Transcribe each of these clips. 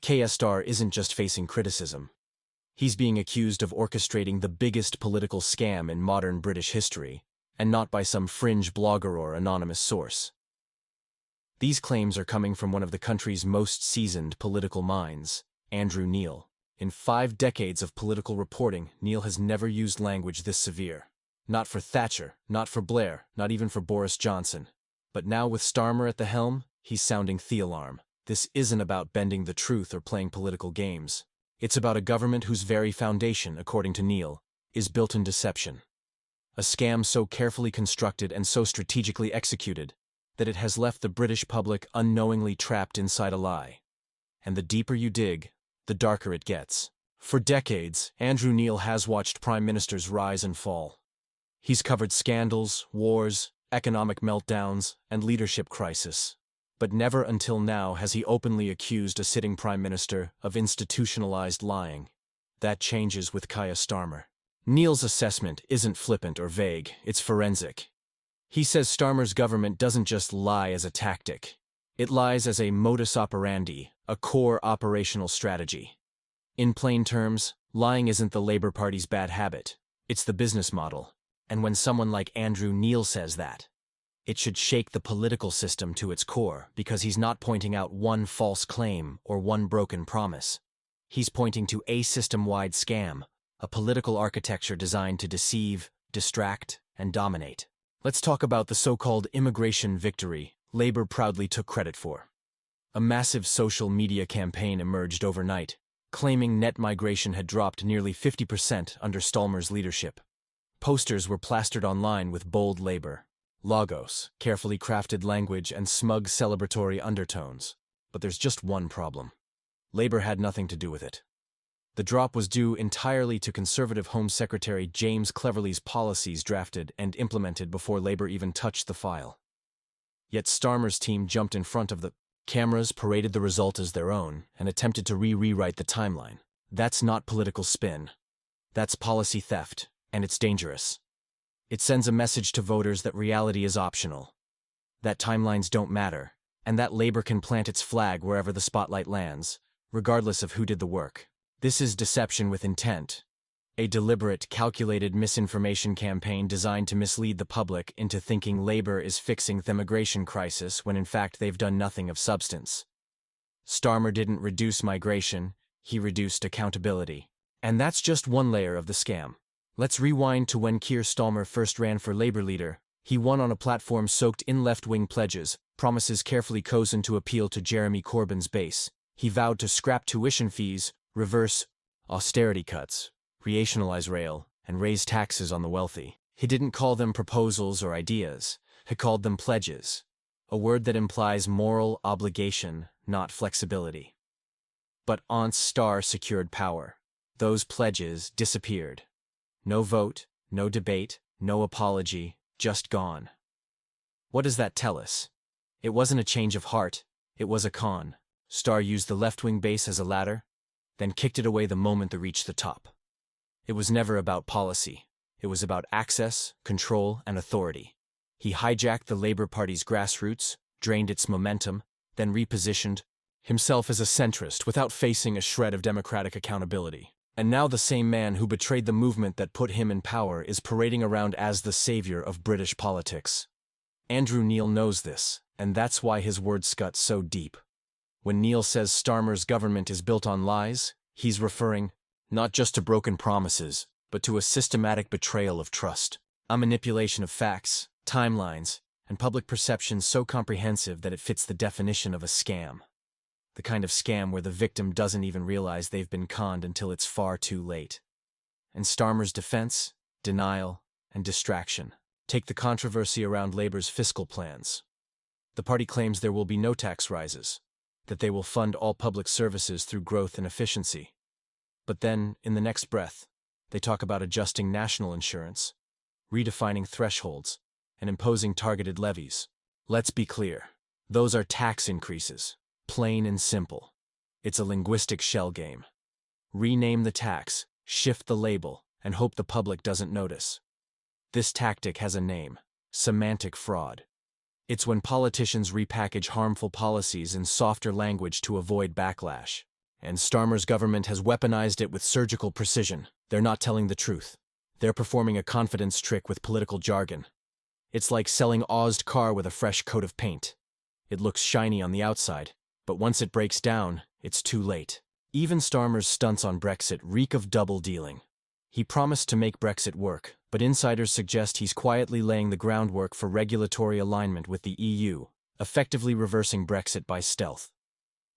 Keir Starmer isn't just facing criticism. He's being accused of orchestrating the biggest political scam in modern British history, and not by some fringe blogger or anonymous source. These claims are coming from one of the country's most seasoned political minds, Andrew Neil. In 5 decades of political reporting, Neil has never used language this severe. Not for Thatcher, not for Blair, not even for Boris Johnson. But now with Starmer at the helm, he's sounding the alarm. This isn't about bending the truth or playing political games. It's about a government whose very foundation, according to Neil, is built in deception. A scam so carefully constructed and so strategically executed that it has left the British public unknowingly trapped inside a lie. And the deeper you dig, the darker it gets. For decades, Andrew Neil has watched prime ministers rise and fall. He's covered scandals, wars, economic meltdowns, and leadership crisis. But never until now has he openly accused a sitting prime minister of institutionalized lying. That changes with Keir Starmer. Neil's assessment isn't flippant or vague, it's forensic. He says Starmer's government doesn't just lie as a tactic. It lies as a modus operandi, a core operational strategy. In plain terms, lying isn't the Labour Party's bad habit, it's the business model. And when someone like Andrew Neil says that, it should shake the political system to its core, because he's not pointing out one false claim or one broken promise. He's pointing to a system-wide scam, a political architecture designed to deceive, distract, and dominate. Let's talk about the so-called immigration victory Labour proudly took credit for. A massive social media campaign emerged overnight, claiming net migration had dropped nearly 50% under Starmer's leadership. Posters were plastered online with bold Labour logos, carefully crafted language, and smug celebratory undertones. But there's just one problem. Labour had nothing to do with it. The drop was due entirely to Conservative Home Secretary James Cleverly's policies drafted and implemented before Labour even touched the file. Yet Starmer's team jumped in front of the cameras, paraded the result as their own, and attempted to rewrite the timeline. That's not political spin. That's policy theft, and it's dangerous. It sends a message to voters that reality is optional, that timelines don't matter, and that Labour can plant its flag wherever the spotlight lands, regardless of who did the work. This is deception with intent, a deliberate, calculated misinformation campaign designed to mislead the public into thinking Labour is fixing the immigration crisis when in fact they've done nothing of substance. Starmer didn't reduce migration, he reduced accountability. And that's just one layer of the scam. Let's rewind to when Keir Starmer first ran for Labour leader. He won on a platform soaked in left-wing pledges, promises carefully chosen to appeal to Jeremy Corbyn's base. He vowed to scrap tuition fees, reverse austerity cuts, renationalize rail, and raise taxes on the wealthy. He didn't call them proposals or ideas. He called them pledges, a word that implies moral obligation, not flexibility. But once Starr secured power, those pledges disappeared. No vote, no debate, no apology, just gone. What does that tell us? It wasn't a change of heart, it was a con. Starr used the left-wing base as a ladder, then kicked it away the moment they reached the top. It was never about policy. It was about access, control, and authority. He hijacked the Labour Party's grassroots, drained its momentum, then repositioned himself as a centrist without facing a shred of democratic accountability. And now the same man who betrayed the movement that put him in power is parading around as the savior of British politics. Andrew Neil knows this, and that's why his words cut so deep. When Neil says Starmer's government is built on lies, he's referring not just to broken promises, but to a systematic betrayal of trust, a manipulation of facts, timelines, and public perception so comprehensive that it fits the definition of a scam. The kind of scam where the victim doesn't even realize they've been conned until it's far too late. And Starmer's defense, denial, and distraction. Take the controversy around Labour's fiscal plans. The party claims there will be no tax rises, that they will fund all public services through growth and efficiency. But then, in the next breath, they talk about adjusting national insurance, redefining thresholds, and imposing targeted levies. Let's be clear. Those are tax increases. Plain and simple. It's a linguistic shell game. Rename the tax, shift the label, and hope the public doesn't notice. This tactic has a name: semantic fraud. It's when politicians repackage harmful policies in softer language to avoid backlash. And Starmer's government has weaponized it with surgical precision. They're not telling the truth. They're performing a confidence trick with political jargon. It's like selling Ozzed car with a fresh coat of paint. It looks shiny on the outside, but once it breaks down, it's too late. Even Starmer's stunts on Brexit reek of double dealing. He promised to make Brexit work, but insiders suggest he's quietly laying the groundwork for regulatory alignment with the EU, effectively reversing Brexit by stealth.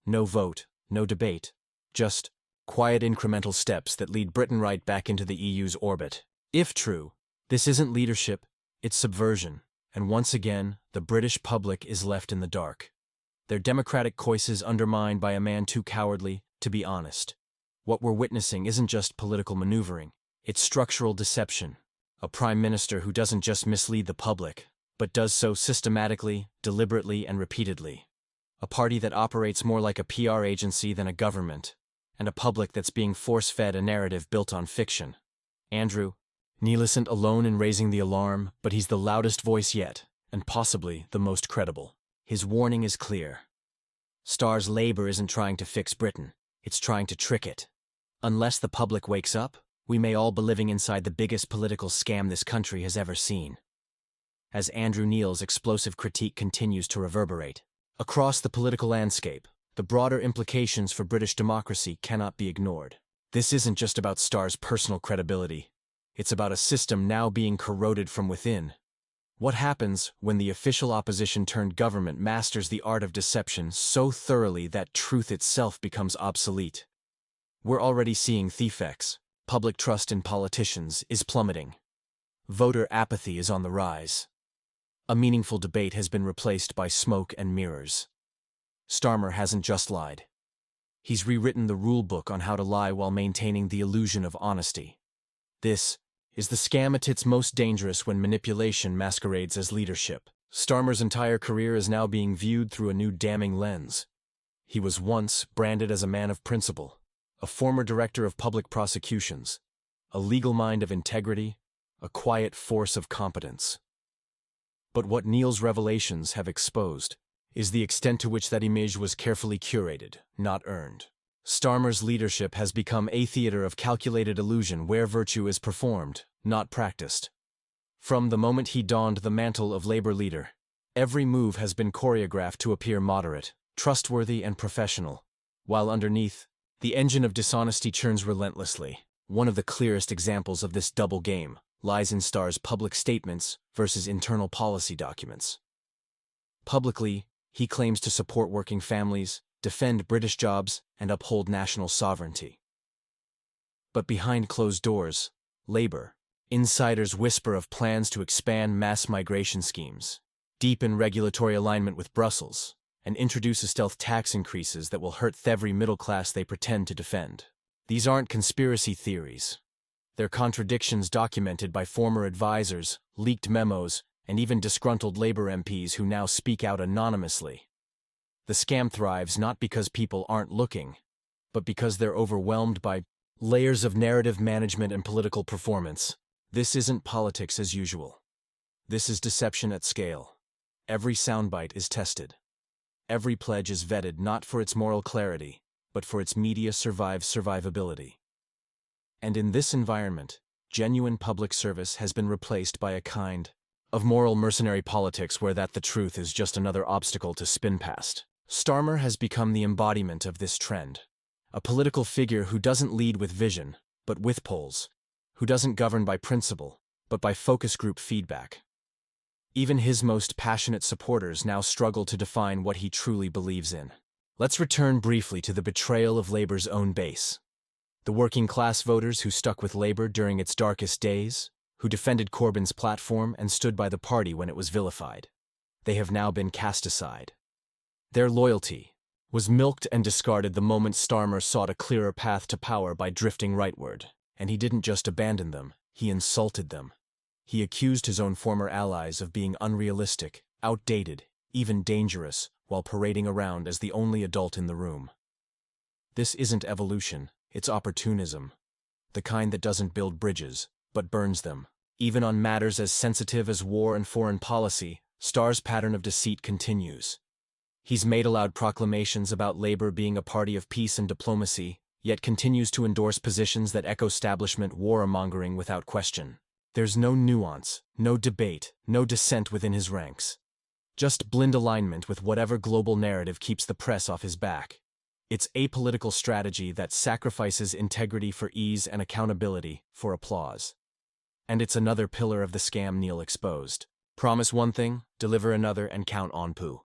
No vote, no debate, just quiet incremental steps that lead Britain right back into the EU's orbit. If true, this isn't leadership, it's subversion, and once again, the British public is left in the dark. Their democratic choices undermined by a man too cowardly to be honest. What we're witnessing isn't just political maneuvering, it's structural deception. A prime minister who doesn't just mislead the public, but does so systematically, deliberately, and repeatedly. A party that operates more like a PR agency than a government, and a public that's being force-fed a narrative built on fiction. Andrew Neil isn't alone in raising the alarm, but he's the loudest voice yet, and possibly the most credible. His warning is clear. Star's Labour isn't trying to fix Britain, it's trying to trick it. Unless the public wakes up, we may all be living inside the biggest political scam this country has ever seen. As Andrew Neil's explosive critique continues to reverberate across the political landscape, the broader implications for British democracy cannot be ignored. This isn't just about Star's personal credibility. It's about a system now being corroded from within. What happens when the official opposition-turned-government masters the art of deception so thoroughly that truth itself becomes obsolete? We're already seeing the effects. Public trust in politicians is plummeting. Voter apathy is on the rise. A meaningful debate has been replaced by smoke and mirrors. Starmer hasn't just lied. He's rewritten the rule book on how to lie while maintaining the illusion of honesty. This is the scam at its most dangerous when manipulation masquerades as leadership. Starmer's entire career is now being viewed through a new damning lens. He was once branded as a man of principle, a former director of public prosecutions, a legal mind of integrity, a quiet force of competence. But what Neil's revelations have exposed is the extent to which that image was carefully curated, not earned. Starmer's leadership has become a theater of calculated illusion where virtue is performed, not practiced. From the moment he donned the mantle of Labour leader, every move has been choreographed to appear moderate, trustworthy, and professional, while underneath, the engine of dishonesty churns relentlessly. One of the clearest examples of this double game lies in Star's public statements versus internal policy documents. Publicly, he claims to support working families, defend British jobs, and uphold national sovereignty. But behind closed doors, Labour, insiders whisper of plans to expand mass migration schemes, deepen regulatory alignment with Brussels, and introduce stealth tax increases that will hurt every middle class they pretend to defend. These aren't conspiracy theories. They're contradictions documented by former advisors, leaked memos, and even disgruntled Labour MPs who now speak out anonymously. The scam thrives not because people aren't looking, but because they're overwhelmed by layers of narrative management and political performance. This isn't politics as usual. This is deception at scale. Every soundbite is tested. Every pledge is vetted not for its moral clarity, but for its media survivability. And in this environment, genuine public service has been replaced by a kind of moral mercenary politics where the truth is just another obstacle to spin past. Starmer has become the embodiment of this trend. A political figure who doesn't lead with vision, but with polls, who doesn't govern by principle, but by focus group feedback. Even his most passionate supporters now struggle to define what he truly believes in. Let's return briefly to the betrayal of Labour's own base. The working-class voters who stuck with Labour during its darkest days, who defended Corbyn's platform and stood by the party when it was vilified. They have now been cast aside. Their loyalty was milked and discarded the moment Starmer sought a clearer path to power by drifting rightward. And he didn't just abandon them, he insulted them. He accused his own former allies of being unrealistic, outdated, even dangerous, while parading around as the only adult in the room. This isn't evolution, it's opportunism. The kind that doesn't build bridges, but burns them. Even on matters as sensitive as war and foreign policy, Star's pattern of deceit continues. He's made loud proclamations about Labour being a party of peace and diplomacy, yet continues to endorse positions that echo establishment warmongering without question. There's no nuance, no debate, no dissent within his ranks. Just blind alignment with whatever global narrative keeps the press off his back. It's apolitical strategy that sacrifices integrity for ease and accountability for applause. And it's another pillar of the scam Neil exposed. Promise one thing, deliver another, and count on poo.